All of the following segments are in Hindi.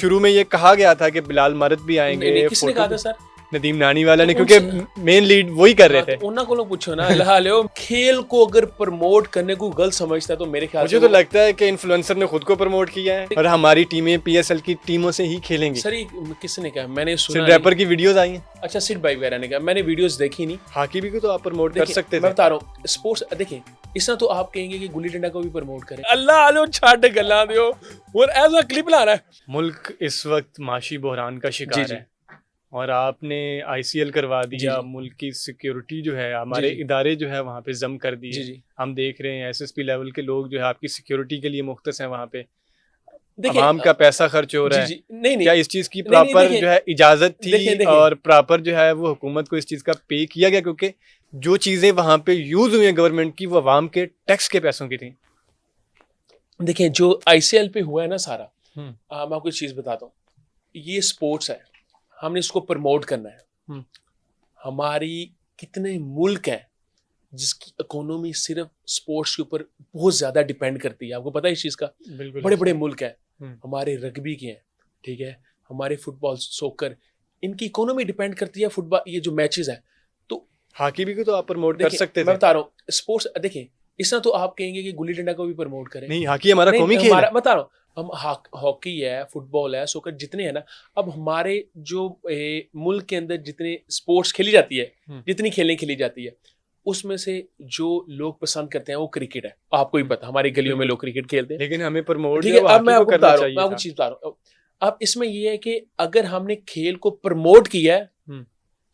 शुरू में ये कहा गया था कि बिलाल मर्द भी आएंगे। किसने कहा था सर? नदीम नानी वाला ने, क्योंकि मेन लीड वही कर रहे थे। उन्ना को लोग पूछो ना अल्लाह लो खेल को अगर प्रमोट करने को गलत समझता तो मेरे ख्याल मुझे तो लगता है कि इन्फ्लुएंसर ने खुद को प्रमोट किया है और हमारी टीमें पीएसएल की टीमों से ही खेलेंगी। सर किसने कहा? मैंने सुना रैपर की वीडियोस आई हैं। अच्छा, सिड भाई वगैरह ने कहा, मैंने वीडियोस देखी नहीं। हॉकी भी तो आप प्रमोट कर सकते थे। मैं बता रहा हूँ स्पोर्ट्स देखें, इसना तो आप कहेंगे कि गुल्ली डंडा को भी प्रमोट करें। अल्लाह आलो छाट गल्ला दियो और ऐसा क्लिप ला रहा है। मुल्क इस वक्त माशी बहरान का शिकार है और आपने आईसीएल करवा दिया। मुल्क की सिक्योरिटी जो है, हमारे इदारे जो है वहाँ पे जम कर दिए। हम देख रहे हैं एसएसपी लेवल के लोग जो है आपकी सिक्योरिटी के लिए मुख्तस हैं वहाँ पे। आवाम का पैसा खर्च हो रहा है। नहीं, क्या इस चीज की प्रॉपर जो है इजाजत थी और प्रॉपर जो है वो हुकूमत को इस चीज का पे किया गया? क्योंकि जो चीजें वहाँ पे यूज हुई हैं गवर्नमेंट की, वो अवाम के टैक्स के पैसों की थी। देखिए जो आईसीएल पे हुआ है ना सारा, मैं आपको एक चीज बताता हूँ, ये स्पोर्ट्स है, हमने इसको प्रमोट करना है। हमारी कितने मुल्क हैं जिसकी इकोनॉमी सिर्फ स्पोर्ट्स के ऊपर बहुत ज्यादा डिपेंड करती है, आपको पता है इस चीज का? बड़े बड़े मुल्क हैं, हमारे रग्बी के हैं, ठीक है, हमारे फुटबॉल सॉकर, इनकी इकोनॉमी डिपेंड करती है फुटबॉल, ये जो मैचेस हैं। तो हॉकी भी तो आप प्रमोट कर सकते थे। मैं बता रहा हूँ स्पोर्ट्स देखें, इसना तो आप कहेंगे कि गुल्ली डंडा को भी प्रमोट करें। नहीं, हॉकी हमारा कौमी खेल है। बता रहा हूँ, हम हॉकी है, फुटबॉल है, सॉकर जितने हैं ना, अब हमारे जो मुल्क के अंदर जितने स्पोर्ट्स खेली जाती है, जितनी खेलें खेली जाती है, उसमें से जो लोग पसंद करते हैं वो क्रिकेट है। आपको भी पता, हमारी गलियों में लोग क्रिकेट खेलते हैं, लेकिन हमें प्रमोट, ठीक है। अब मैं आपको बता रहा हूँ, चीज बता रहा हूँ। अब इसमें ये है कि अगर हमने खेल को प्रमोट किया है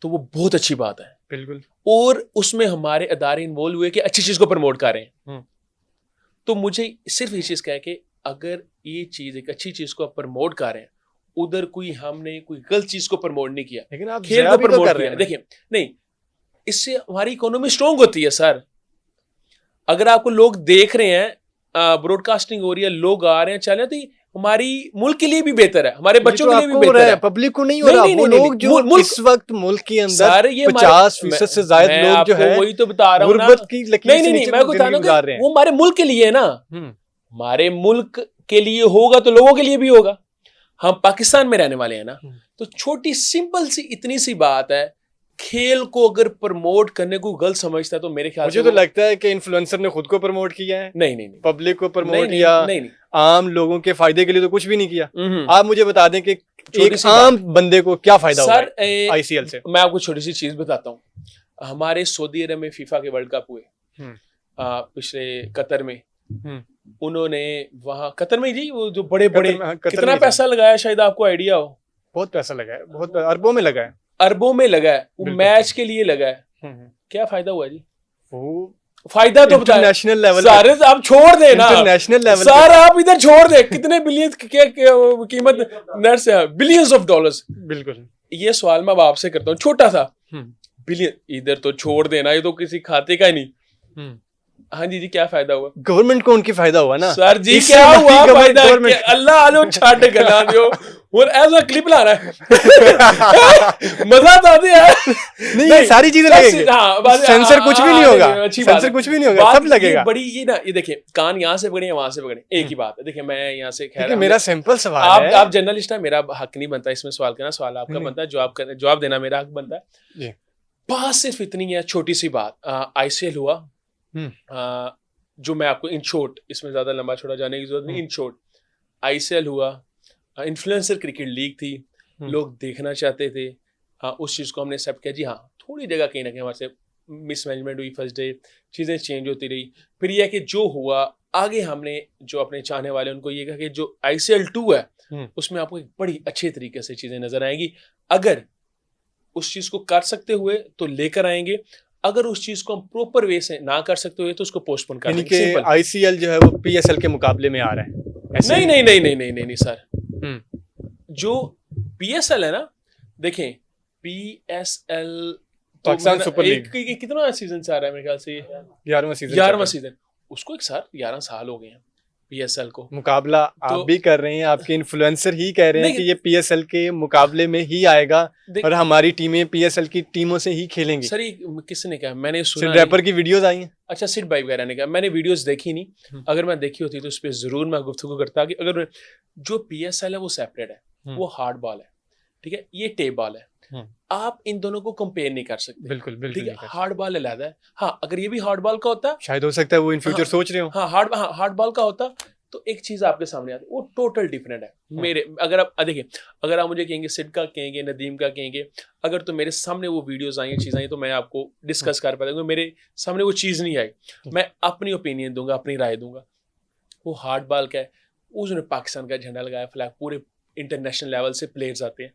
तो वो बहुत अच्छी बात है, बिल्कुल, और उसमें हमारे अदारे इन्वॉल्व हुए कि अच्छी चीज को प्रमोट कर रहे हैं। तो मुझे सिर्फ ये चीज कहे कि अगर ये चीज एक अच्छी चीज को आप प्रमोट कर रहे हैं, उधर कोई हमने कोई गलत चीज को प्रमोट नहीं किया, लेकिन आप खेल को प्रमोट कर रहे हैं। देखिए, नहीं, इससे हमारी इकोनॉमी स्ट्रांग होती है सर। अगर आपको लोग देख रहे हैं, ब्रॉडकास्टिंग हो रही है, लोग आ रहे हैं, चल रहे हैं, तो हमारी मुल्क के लिए भी बेहतर है, हमारे बच्चों के लिए भी बेहतर है। पब्लिक को नहीं हो रहा, वो लोग जो इस वक्त मुल्क के अंदर 50% से ज्यादा लोग जो है, वही तो बता रहा हूँ ना, गुर्बत की लकीर से नीचे मैं बता रहा हूँ, वो हमारे मुल्क के लिए है ना। हमारे मुल्क के लिए होगा तो लोगों के लिए भी होगा। हम पाकिस्तान में रहने वाले हैं ना, तो छोटी सिंपल सी इतनी सी बात है, खेल को अगर प्रमोट करने को गलत समझता है तो मेरे ख्याल मुझे तो लगता है कि इन्फ्लुएंसर ने खुद को प्रमोट किया है। नहीं, पब्लिक को प्रमोट किया, आम लोगों के फायदे के लिए तो कुछ भी नहीं किया। आप मुझे बता दें कि एक आम बंदे को क्या फायदा हुआ आईसीएल से? मैं आपको छोटी सी चीज बताता हूँ। हमारे सऊदी अरब में फीफा के वर्ल्ड कप हुए पिछले कतर में, उन्होंने वहां कतर में जी वो जो बड़े बड़े कितना पैसा लगाया, शायद आपको आइडिया हो? बहुत पैसा लगाया, बहुत अरबों में लगाया, अरबों में लगा है, वो मैच के लिए लगा है। क्या फायदा हुआ जी? वो फायदा तो बता, नेशनल लेवल सारे आप छोड़ दे ना, इंटरनेशनल लेवल सर आप इधर छोड़ दे, कितने बिलियन कीमत नेट से, बिलियंस ऑफ डॉलर्स। बिल्कुल, ये सवाल मैं आपसे करता हूँ, छोटा सा, बिलियन इधर तो छोड़ देना, ये तो किसी खाते का ही नहीं। हाँ जी, क्या फायदा हुआ? गवर्नमेंट को उनकी फायदा हुआ ना सर जी, क्या हुआ फायदा? अल्लाह आलो छाट गला दियो और ऐसा क्लिप ला रहा है। मजा तो आती है। नहीं, ये सारी चीजें लगेंगी, सेंसर कुछ भी नहीं होगा, सेंसर कुछ भी नहीं होगा, सब लगेगा। बड़ी ये ना, ये देखिए, कान यहाँ से पकड़े वहां से पकड़े, एक ही बात है। देखिए मैं यहाँ से, खैर मेरा सिंपल सवाल है, आप जर्नलिस्ट है, मेरा हक नहीं बनता इसमें सवाल करना, सवाल आपका बनता है, जवाब देना मेरा हक बनता है। बात सिर्फ इतनी है, छोटी सी बात। आईसीएल हुआ, जो मैं आपको इन शॉर्ट, इसमें ज्यादा लंबा छोड़ा जाने की जरूरत नहीं, इन शॉर्ट आईसीएल हुआ, इन्फ्लुएंसर क्रिकेट लीग थी, लोग देखना चाहते थे, उस चीज को हमने एक्सेप्ट किया। जी हाँ, थोड़ी जगह कहीं ना कहीं हमारे से मिसमैनेजमेंट हुई, फर्स्ट डे चीजें चेंज होती रही, फिर यह कि जो हुआ आगे, हमने जो अपने चाहने वाले उनको ये कहा कि जो आईसीएल 2 है उसमें आपको एक बड़ी अच्छे तरीके से चीजें नजर आएंगी। अगर उस चीज को कर सकते हुए तो लेकर आएंगे, अगर उस चीज को हम प्रॉपर वे से ना कर सकते हुए तो उसको पोस्टपोन कर देंगे। यानी कि आईसीएल जो है वो पीएसएल के मुकाबले में आ रहा है? नहीं सर, जो पीएसएल है ना, देखें पीएसएल पाकिस्तान सुपर लीग कितना सीजन से आ रहा है? मेरे ख्याल से 11वां सीजन। उसको एक साल 11 साल हो गए हैं पीएसएल को। मुकाबला आप भी कर रहे हैं, आपके इन्फ्लुएंसर ही कह रहे हैं कि ये पीएसएल के मुकाबले में ही आएगा और हमारी टीमें पीएसएल की टीमों से ही खेलेंगी। सर किसने कहा? मैंने सुना, रैपर की वीडियोस आई हैं। अच्छा, सिड भाई वगैरह ने कहा, मैंने वीडियोस देखी नहीं, अगर मैं देखी होती तो उस पर जरूर मैं गुफ्तगू करता कि अगर जो पीएसएल है वो सेपरेट है, वो हार्ड बॉल है, ठीक है, ये टेप बॉल है। आप इन दोनों को कंपेयर नहीं कर सकते। बिल्कुल बिल्कुल ठीक है, हार्ड बॉल अलग है। हाँ, अगर ये भी हार्ड बॉल का होता, शायद हो सकता है वो इन फ्यूचर सोच रहे हो। हाँ, हार्ड बॉल का होता तो एक चीज आपके सामने आती, वो टोटल डिफरेंट है। मेरे अगर आप देखिए, अगर आप मुझे कहेंगे सिड का कहेंगे, नदीम का कहेंगे, अगर तो मेरे सामने वो वीडियोस आई, चीज़ आई, तो मैं आपको डिस्कस कर पाता हूँ। मेरे सामने वो चीज़ नहीं आई, मैं अपनी ओपिनियन दूंगा, अपनी राय दूंगा। वो हार्ड बॉल का है, उसने पाकिस्तान का झंडा लगाया, फ्लैग, पूरे इंटरनेशनल लेवल से प्लेयर्स आते हैं,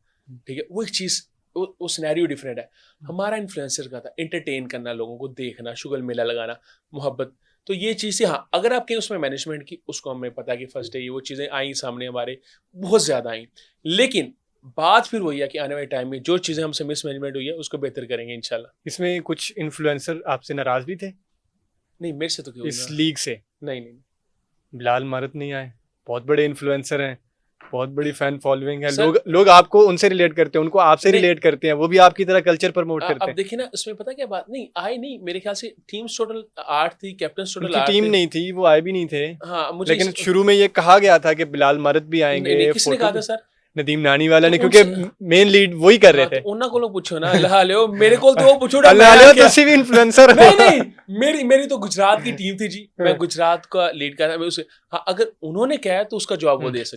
ठीक है, वो एक चीज़, वो सिनेरियो डिफरेंट है। हमारा इन्फ्लुएंसर का था एंटरटेन करना, लोगों को देखना, शुगल मेला लगाना, मोहब्बत। तो ये चीज़ें, हाँ, अगर आप कहें उसमें मैनेजमेंट की, उसको हमें पता है कि फर्स्ट है ये, वो चीज़ें आई सामने हमारे, बहुत ज़्यादा आई, लेकिन बात फिर वही है कि आने वाले टाइम में जो चीज़ें हमसे मिसमैनेजमेंट हुई है उसको बेहतर करेंगे इंशाल्लाह। इसमें कुछ इन्फ्लुएंसर आपसे नाराज भी थे? नहीं, मेरे से तो क्यों, इस लीग से? नहीं, बिलाल मारत नहीं आए, बहुत बड़े इन्फ्लुएंसर हैं, बहुत बड़ी फैन फॉलोइंग है, सर, लोग आपको उनसे रिलेट करते हैं, उनको आपसे रिलेट करते हैं, वो भी आपकी तरह कल्चर प्रमोट करते हैं। अब देखिए ना, उसमें पता क्या बात, नहीं आए नहीं, मेरे ख्याल से टीम्स टोटल 8 थी, कैप्टन टोटल 8 टीम नहीं थी, वो आए भी नहीं थे। हाँ, मुझे लेकिन शुरू में ये कहा गया था कि बिलाल मारत भी आएंगे। किसने कहा था सर? नदीम नानी वाला ने, क्योंकि मेन लीड वही कर रहे थे। उन्ना को पूछो ना, अल्लाह ले, मेरे को तो वो पूछो ना, तो सिर्फ इन्फ्लुएंसर। नहीं, मेरी तो गुजरात की टीम थी जी, मैं गुजरात का लीड कर रहा था। हाँ, अगर उन्होंने कहा है तो उसका जवाब वो दे सकते।